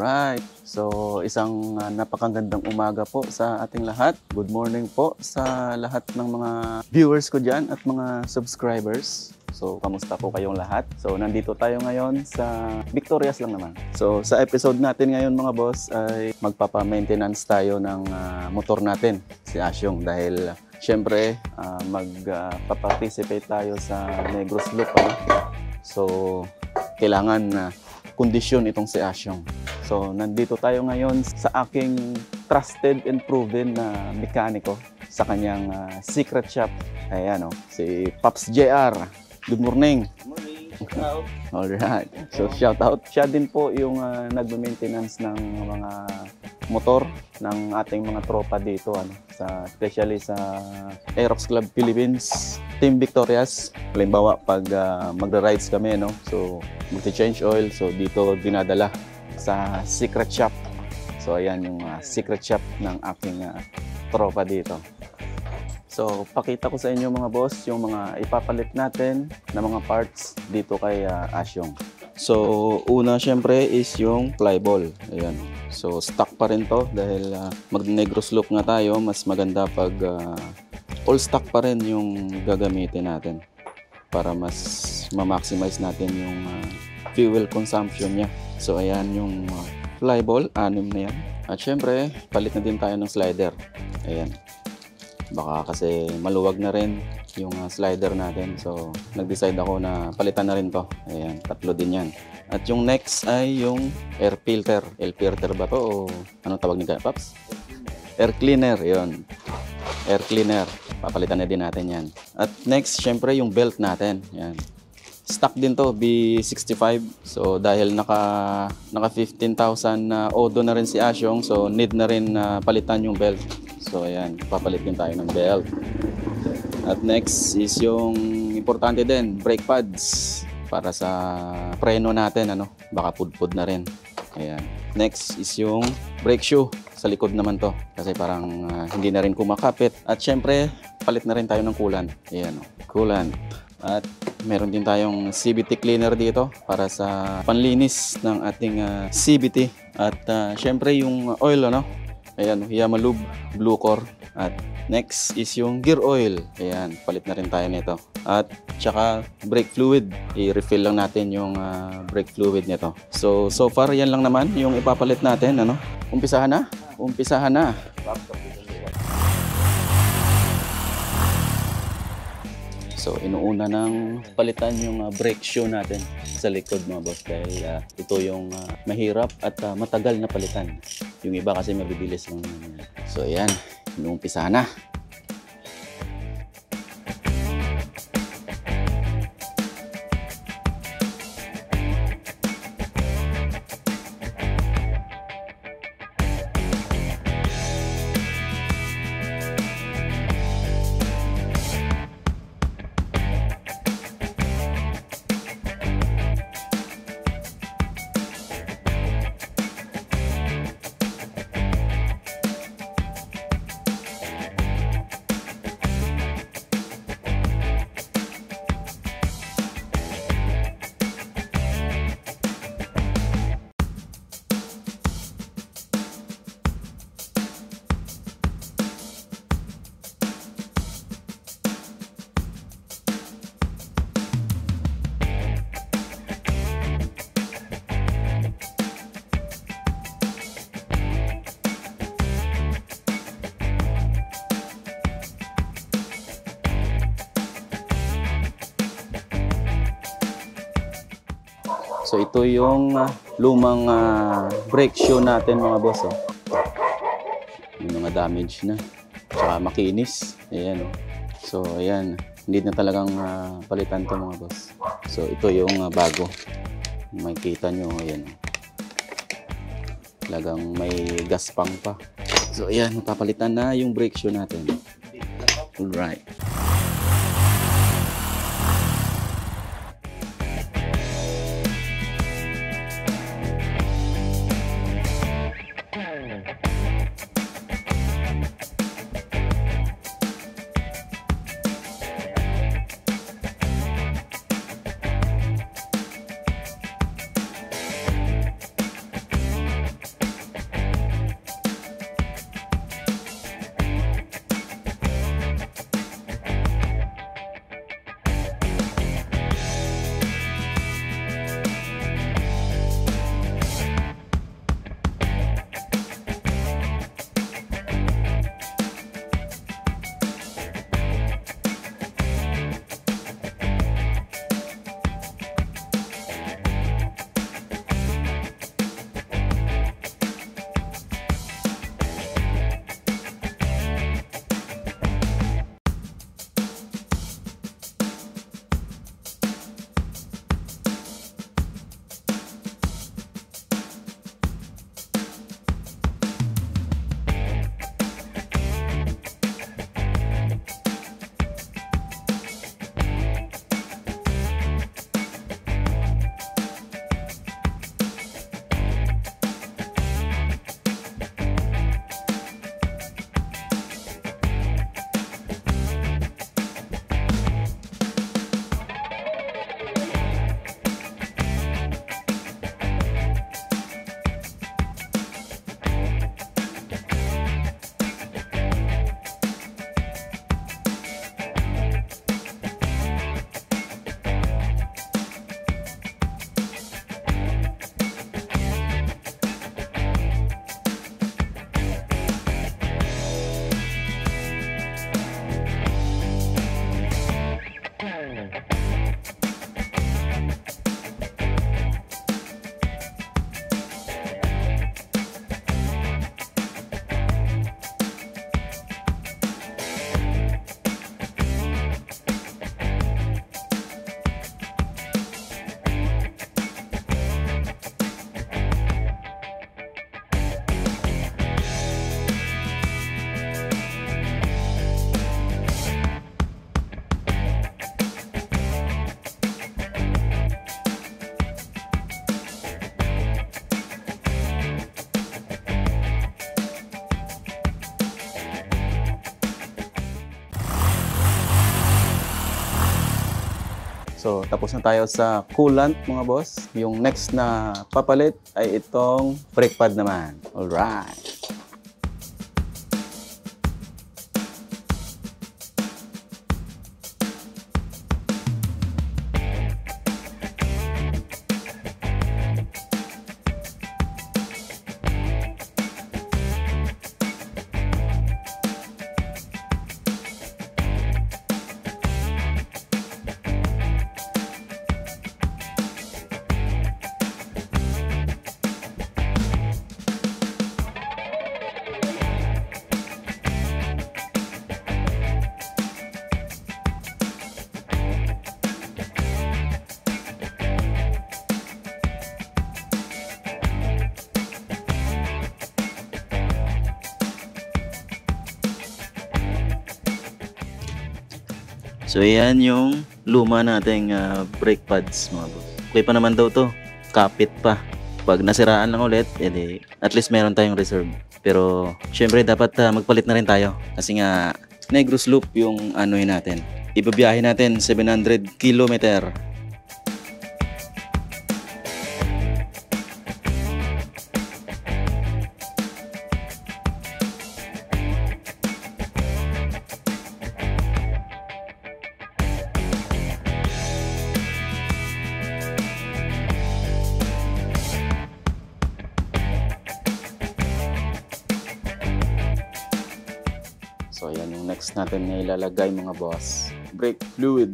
Alright, so isang napakagandang umaga po sa ating lahat. Good morning po sa lahat ng mga viewers ko dyan at mga subscribers. So, kamusta po kayong lahat? So, nandito tayo ngayon sa Victorias lang naman. So, sa episode natin ngayon mga boss ay magpapa-maintenance tayo ng motor natin, si Asyong. Dahil syempre, magpa-participate tayo sa Negros Loop. So, kailangan kondisyon itong si Asyong. So, nandito tayo ngayon sa aking trusted and proven na mekaniko sa kanyang secret shop. Ayan, si Pops JR. Good morning. Good morning. Hello. Alright. So, shout out. Siya din po yung nagme-maintenance ng mga motor ng ating mga tropa dito, especially sa Aerox Club Philippines, Team Victorias. Halimbawa, pag magra-rides kami, so magti-change oil, so dito dinadala sa secret shop. So, ayan yung secret shop ng aking tropa dito. So, pakita ko sa inyo mga boss yung mga ipapalit natin na mga parts dito kay Asyong. So, una syempre is yung flyball. Ayan. So, stock pa rin to dahil mag-Negros Loop nga tayo. Mas maganda pag all stock pa rin yung gagamitin natin para mas ma-maximize natin yung fuel consumption niya. So, ayan yung flyball. 6 na yan. At syempre, palit na din tayo ng slider. Ayan. Baka kasi maluwag na rin yung slider natin. So, nag-decide ako na palitan na rin to. Ayan, 3 din yan. At yung next ay yung air filter. Air filter ba to o anong tawag ni Kaya Paps? Air cleaner, yun. Air cleaner. Papalitan na din natin yan. At next, syempre yung belt natin. Yan. Stock din to, B65. So, dahil naka 15,000 na odo na rin si Asyong, so need na rin palitan yung belt. So, ayan, papalit din tayo ng belt. At next is yung importante din, brake pads para sa preno natin, baka pudpud na rin. Ayan. Next is yung brake shoe. Sa likod naman to kasi parang hindi na rin kumakapit. At syempre, palit na rin tayo ng coolant. Ayan, coolant. At meron din tayong CVT cleaner dito para sa panlinis ng ating CVT. At syempre yung oil, ayan, Yamalube Blue Core. At next is yung gear oil. Ayan, palit na rin tayo nito. At tsaka brake fluid. I-refill lang natin yung brake fluid nito. So far yan lang naman yung ipapalit natin, Umpisahan na? Umpisahan na. So, inuuna ng palitan yung brake shoe natin sa likod mga boss dahil ito yung mahirap at matagal na palitan. Yung iba kasi mabibilis lang. So, ayan. Inuumpisa na. So ito yung lumang brake shoe natin mga boss. Yung mga damage na. Tsaka makinis. Ayan. So ayan. Hindi na talagang palitan to mga boss. So ito yung bago. Makikita nyo. Ayan. Talagang may gaspang pa. So ayan. Papalitan na yung brake shoe natin. Alright. So, tapos na tayo sa coolant mga boss. Yung next na papalit ay itong brake pad naman. Alright. So, ayan yung luma nating brake pads mga boss. Okay pa naman daw to. Kapit pa. Pag nasiraan lang ulit, edi, at least meron tayong reserve. Pero, syempre dapat magpalit na rin tayo. Kasi nga, Negros Loop yung ano yun natin. Ibabiyahe natin 700 kilometer. So, ayan yung next natin na ilalagay mga boss. Brake fluid.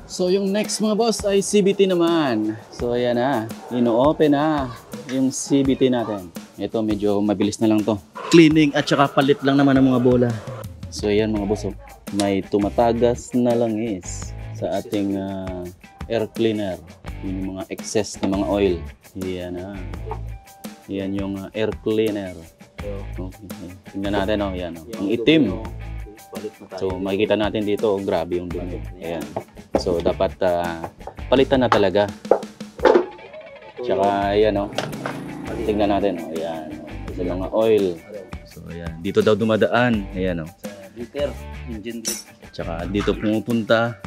So, yung next mga boss ay CVT naman. So, ayan na. Ino-open na yung CVT natin. Ito, medyo mabilis na lang to. Cleaning at saka palit lang naman ng mga bola. So ayan mga boss, may tumatagas na langis sa ating air cleaner. Yun yung mga excess na mga oil. Yan na. Yan yung air cleaner. Okay. Tingnan natin, oh, yan. Oh. Ang itim. So makikita natin dito, grabe yung dumi. Ayan. So dapat palitan na talaga. Tsaka ayan, oh. Tingnan natin, oh, ayan. Sa mga oil. So ayan, dito daw dumadaan. Ayan, oh. Liter, engine brake. Tsaka dito pumupunta.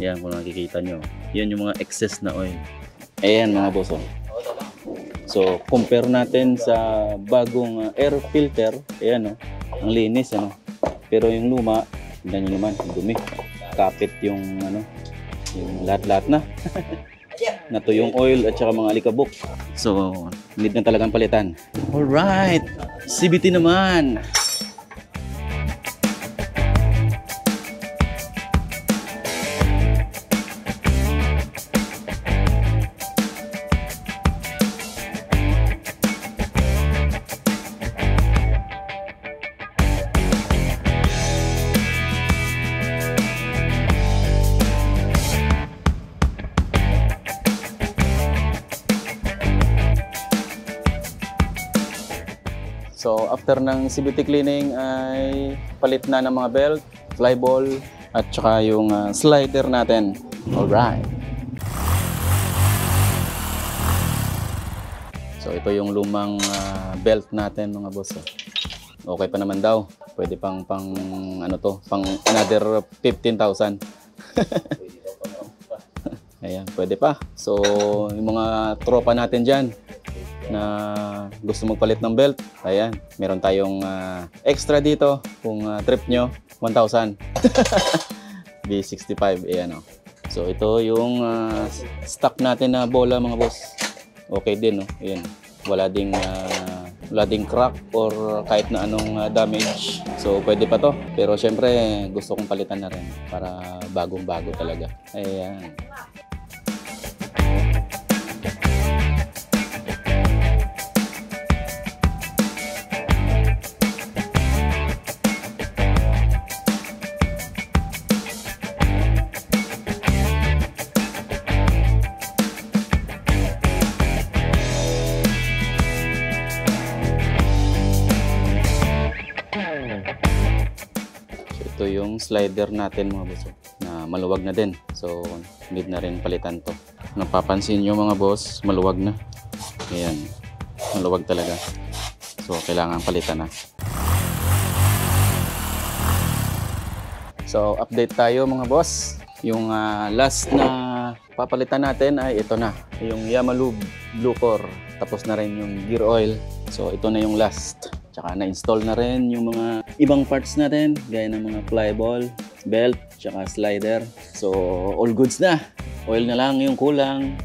Yan kung nakikita nyo. Yan yung mga excess na oil. Ayan mga boss. So compare natin sa bagong air filter. Ayan o. Ang linis ano. Pero yung luma, tignan nyo naman, dumi. Kapit yung ano, yung lahat-lahat na. Nato yung oil at saka mga alikabok. So need na talagang palitan. Alright, CVT naman. So after ng CVT cleaning ay palit na ng mga belt, flyball at saka yung slider natin. Alright. So ito yung lumang belt natin mga boss. Okay pa naman daw. Pwede pang ano to, pang another 15,000. Ayan, pwede pa. So yung mga tropa natin dyan na gusto magpalit ng belt, ayan, meron tayong extra dito kung trip nyo, 1,000. B65, ayan o. So ito yung stock natin na bola mga boss. Okay din, no? Ayan. Wala ding crack or kahit na anong damage. So pwede pa to. Pero syempre gusto kong palitan na rin para bagong-bago talaga. Ayan. Ito yung slider natin mga boss na maluwag na din. So need na rin palitan to. Napapansin nyo mga boss, maluwag na. Ayan, maluwag talaga. So kailangan palitan na. So update tayo mga boss. Yung last na papalitan natin ay ito na, yung Yamalube Blue Core. Tapos na rin yung gear oil. So ito na yung last. Tsaka na-install na rin yung mga ibang parts natin, gaya ng mga flyball, belt, tsaka slider. So all goods na. Oil na lang yung kulang.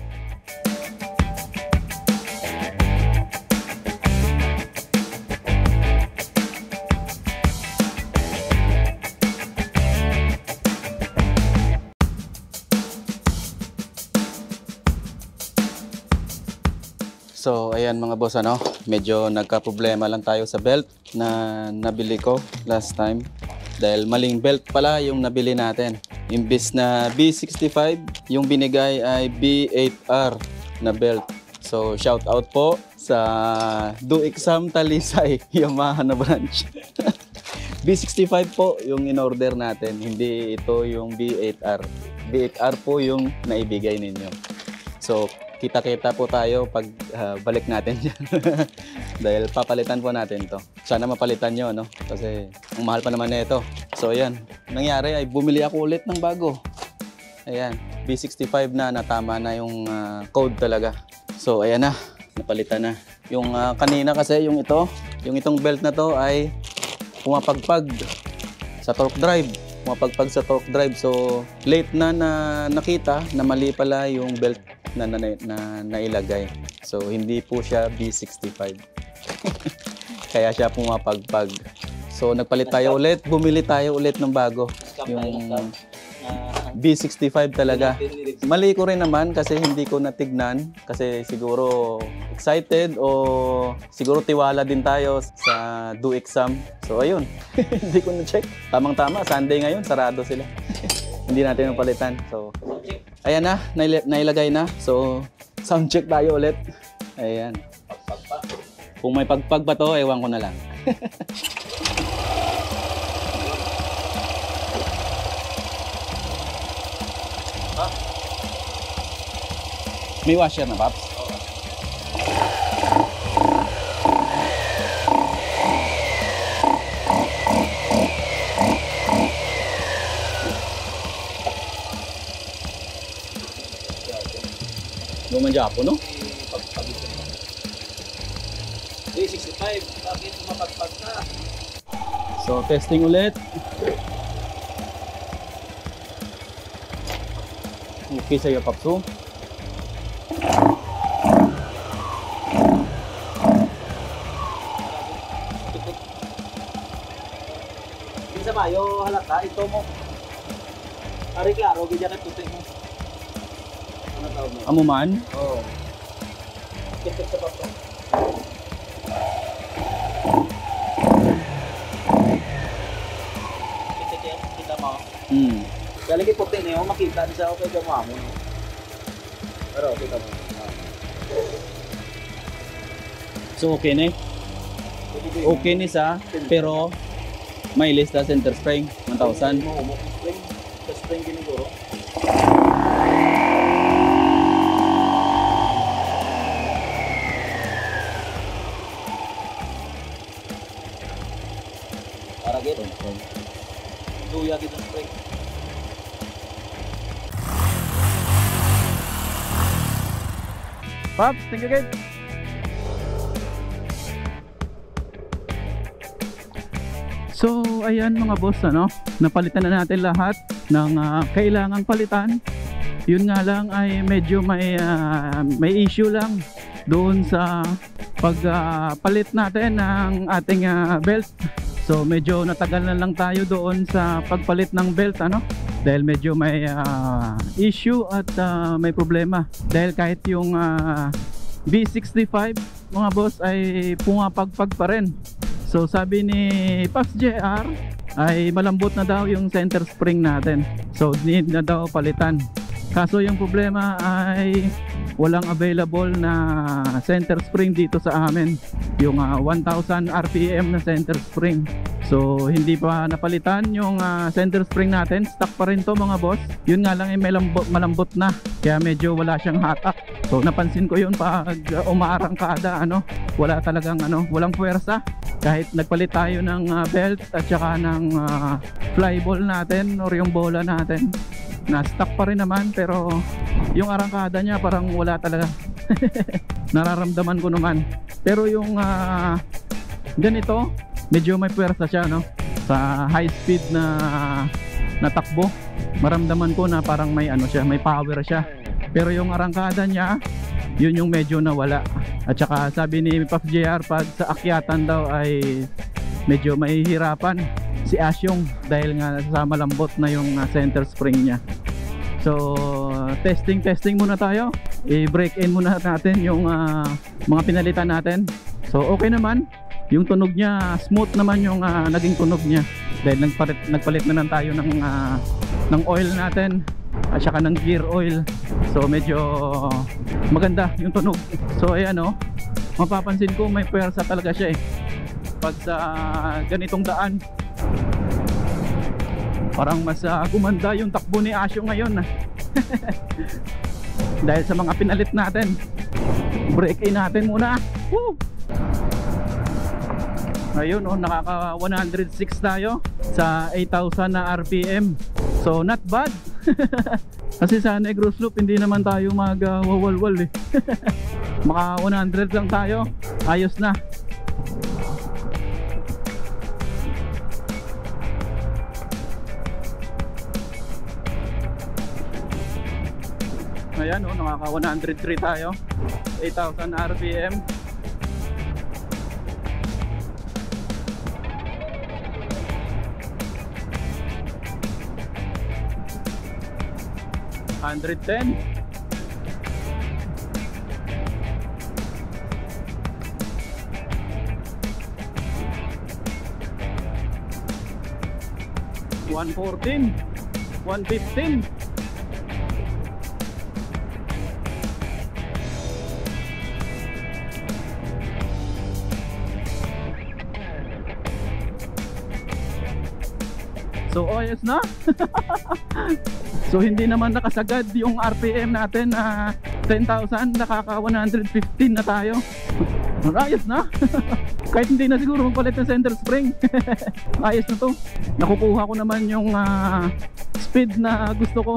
So ayan mga boss, medyo nagka-problema lang tayo sa belt na nabili ko last time. Dahil maling belt pala yung nabili natin. Imbis na B65, yung binigay ay B8R na belt. So shout out po sa Do-Exam Talisay, Yamaha na branch. B65 po yung in-order natin, hindi ito yung B8R. B8R po yung naibigay ninyo. So kita-kita po tayo pag balik natin dyan. Dahil papalitan po natin to. Sana mapalitan nyo, kasi ang mahal pa naman na ito. So ayan, nangyari ay bumili ako ulit ng bago. Ayan, B65 na, natama na yung code talaga. So ayan na, napalitan na. Yung kanina kasi, yung itong belt na to ay pumapagpag sa torque drive. Pumapagpag sa torque drive. So late na nakita na mali pala yung belt na nailagay. So hindi po siya B65. Kaya siya pumapagpag. So nagpalit tayo ulit, bumili tayo ulit ng bago. Yung B65 talaga. Mali ko rin naman kasi hindi ko natignan. Kasi siguro excited o siguro tiwala din tayo sa Do-Exam. So ayun, hindi ko na-check. Tamang-tama, Sunday ngayon, sarado sila. Hindi natin napalitan. So ayan na, nailagay na. So sound check tayo ulit. Ayan. Kung may pagpag ba to, ewan ko na lang. May washer na, Paps? Lumang Japo, no? 365, bakit mapagpag na? So, testing ulit. Okay sa'yo, Papso. Sa mayo halata, ito mo. Ari klaro, ganyan ang puti mo. Ano tawag mo? Amuman? Oo. Kipit sa papo. Kita mo? Kaya lagi puti niyo, makita niya ako kay gamawa mo. Pero, kita mo. So, okay na eh. Okay ni sa, pero may list na center spring, 1,000. Spring, sa spring giniguro. Para gito. Duya gito spring. Pops, thank you guys. So ayan mga boss, napalitan na natin lahat ng kailangang palitan. Yun nga lang ay medyo may issue lang doon sa pagpalit natin ng ating belt. So medyo natagal na lang tayo doon sa pagpalit ng belt, dahil medyo may issue at may problema. Dahil kahit yung B65 mga boss ay pumapagpag pa rin. So sabi ni Paps JR ay malambot na daw yung center spring natin. So need na daw palitan. Kaso yung problema ay walang available na center spring dito sa amin. Yung 1000 RPM na center spring. So hindi pa napalitan yung center spring natin. Stock pa rin to mga boss. Yun nga lang ay malambot na, kaya medyo wala siyang hatak. So napansin ko yun pag umaarangkada, wala talagang walang puwersa. Kahit nagpalit tayo ng belt at saka ng fly ball natin or yung bola natin, na stock pa rin naman, pero yung arangkada niya parang wala talaga. Nararamdaman ko naman. Pero yung ganito, medyo may puwersa siya, sa high speed na takbo. Maramdaman ko na parang may siya, may power siya. Pero yung arangkada niya, yun yung medyo nawala. At saka sabi ni Pops JR, pag sa akyatan daw ay medyo mahihirapan si Asyong dahil nga sa malambot na yung center spring niya. So testing muna tayo. I-break in muna natin yung mga pinalitan natin. So okay naman. Yung tunog niya, smooth naman yung naging tunog niya. Dahil nagpalit na lang tayo ng oil natin at saka ng gear oil. So medyo maganda yung tunog. So ayan mapapansin ko may puwersa talaga siya pag sa ganitong daan. Parang mas gumanda yung takbo ni Asyo ngayon. Dahil sa mga pinalit natin. Break in natin muna. Woo! Ayun nakaka 106 tayo sa 8,000 na RPM. So not bad. Kasi sa Negros Loop hindi naman tayo magwawalwal Maka 100 lang tayo, ayos na. Ayan nakaka 103 tayo, 8,000 RPM. $110. $114, $115. So ayos na. So hindi naman nakasagad yung RPM natin na 10,000, nakaka 115 na tayo. Ayos na. Kahit hindi na siguro magpalit ng center spring. Ayos na to. Nakukuha ko naman yung speed na gusto ko.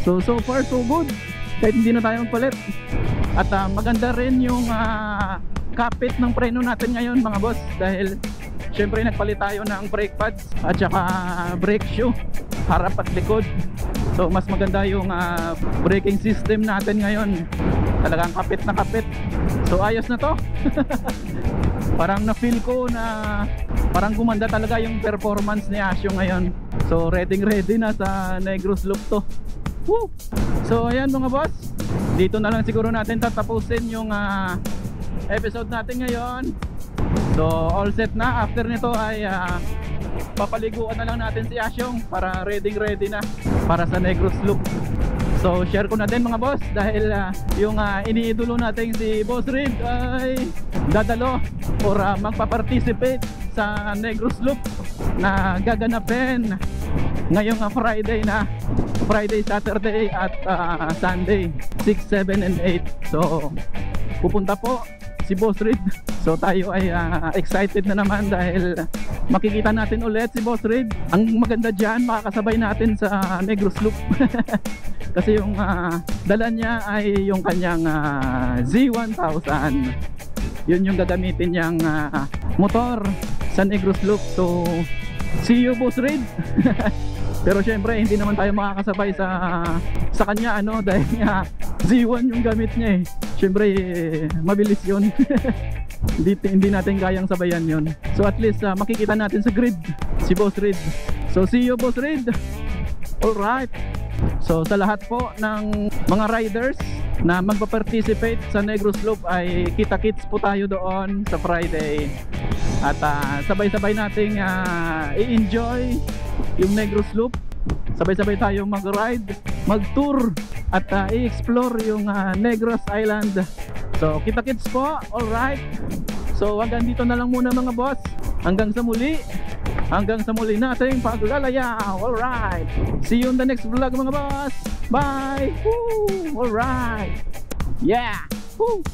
So far so good. Kahit hindi na tayo magpalit. At maganda rin yung kapit ng preno natin ngayon mga boss, dahil syempre nagpalit tayo ng brake pads at saka brake shoe, harap at likod. So mas maganda yung braking system natin ngayon. Talagang kapit na kapit. So ayos na to. Parang na-feel ko na parang gumanda talaga yung performance ni Asyo ngayon. So ready na sa Negros Loop to. Woo! So ayan mga boss, dito na lang siguro natin tatapusin yung episode natin ngayon. So all set na. After nito ay papaliguan na lang natin si Asyong para ready na para sa Negros Loop. So share ko na din mga boss, dahil yung iniidolo natin si Boss Reed ay dadalo or magpa-participate sa Negros Loop na gaganapin ngayong Friday, Saturday at Sunday 6, 7 and 8. So pupunta po si Boss Reed. So tayo ay excited na naman dahil makikita natin ulit si Boss Reed. Ang maganda dyan, makakasabay natin sa Negros Loop. Kasi yung dala niya ay yung kanyang Z1000. Yun yung gagamitin niyang motor sa Negros Loop. So see you Boss Reed. Pero syempre hindi naman tayo makakasabay sa kanya dahil nga Z1 yung gamit niya Syempre mabilis yun. Hindi natin kayang sabayan yun. So at least makikita natin sa grid si Boss Reed. So see you Boss Reed. Alright. So sa lahat po ng mga riders na magpa-participate sa Negros Loop ay kita-kits po tayo doon sa Friday. At sabay-sabay nating i-enjoy yung Negros Loop. Sabay-sabay tayong mag-ride, mag-tour at i-explore yung Negros Island. So So kita-kits po. Alright. So hanggang dito na lang muna mga boss. Hanggang sa muli. Hanggang sa muli nating paglalayaw. Alright. See you in the next vlog mga boss. Bye. Woo. Alright. Yeah. Woo.